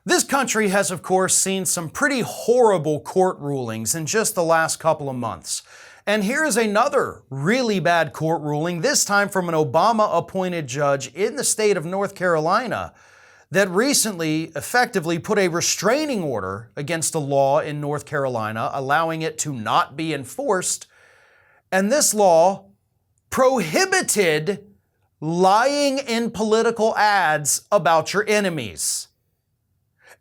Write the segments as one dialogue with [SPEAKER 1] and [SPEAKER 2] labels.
[SPEAKER 1] This country has, of course, seen some pretty horrible court rulings in just the last couple of months. And here is another really bad court ruling, this time from an Obama-appointed judge in the state of North Carolina that recently effectively put a restraining order against a law in North Carolina, allowing it to not be enforced. And this law prohibited lying in political ads about your enemies.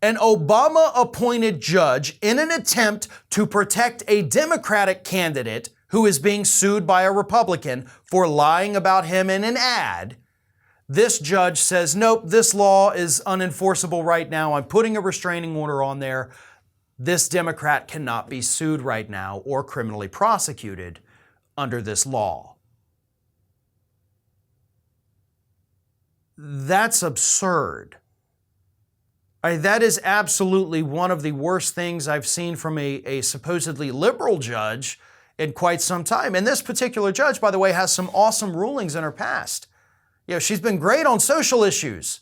[SPEAKER 1] An Obama-appointed judge, in an attempt to protect a Democratic candidate who is being sued by a Republican for lying about him in an ad, this judge says, nope, this law is unenforceable right now. I'm putting a restraining order on there. This Democrat cannot be sued right now or criminally prosecuted under this law. That's absurd. That is absolutely one of the worst things I've seen from a supposedly liberal judge in quite some time. And this particular judge, by the way, has some awesome rulings in her past. She's been great on social issues.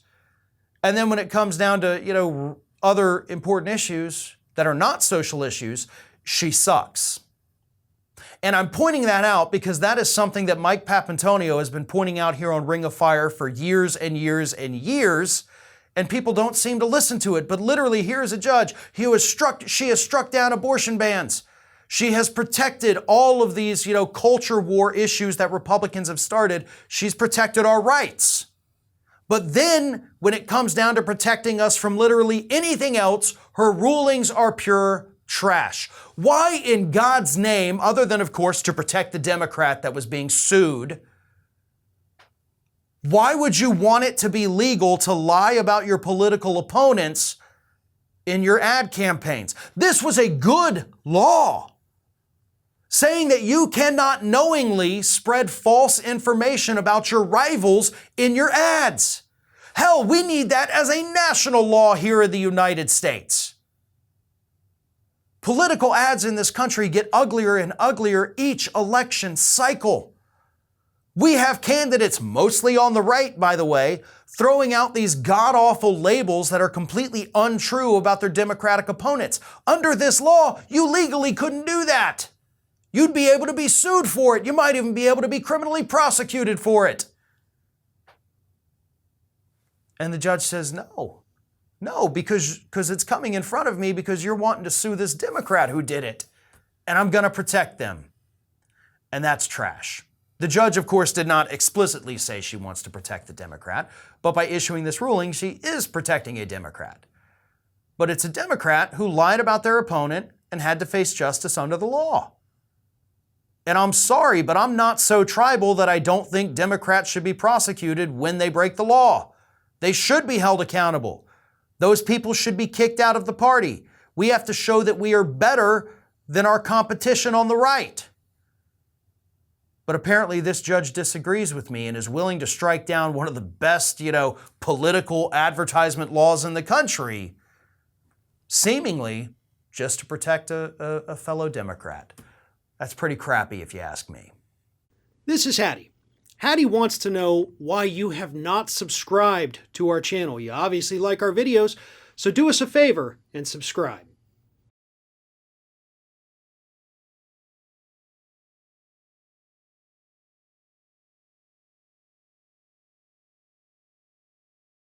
[SPEAKER 1] And then when it comes down to, other important issues that are not social issues, she sucks. And I'm pointing that out because that is something that Mike Papantonio has been pointing out here on Ring of Fire for years and years and years. And people don't seem to listen to it. But literally, here's a judge she has struck down abortion bans. She has protected all of these, culture war issues that Republicans have started. She's protected our rights. But then when it comes down to protecting us from literally anything else, her rulings are pure trash. Why in God's name, other than, of course, to protect the Democrat that was being sued, why would you want it to be legal to lie about your political opponents in your ad campaigns? This was a good law, saying that you cannot knowingly spread false information about your rivals in your ads. Hell, we need that as a national law here in the United States. Political ads in this country get uglier and uglier each election cycle. We have candidates, mostly on the right, by the way, throwing out these god-awful labels that are completely untrue about their Democratic opponents. Under this law, you legally couldn't do that. You'd be able to be sued for it. You might even be able to be criminally prosecuted for it. And the judge says, no, because it's coming in front of me because you're wanting to sue this Democrat who did it, and I'm going to protect them. And that's trash. The judge, of course, did not explicitly say she wants to protect the Democrat, but by issuing this ruling, she is protecting a Democrat. But it's a Democrat who lied about their opponent and had to face justice under the law. And I'm sorry, but I'm not so tribal that I don't think Democrats should be prosecuted when they break the law. They should be held accountable. Those people should be kicked out of the party. We have to show that we are better than our competition on the right. But apparently this judge disagrees with me and is willing to strike down one of the best, political advertisement laws in the country, seemingly just to protect a fellow Democrat. That's pretty crappy if you ask me.
[SPEAKER 2] This is Hattie. Hattie wants to know why you have not subscribed to our channel. You obviously like our videos, so do us a favor and subscribe.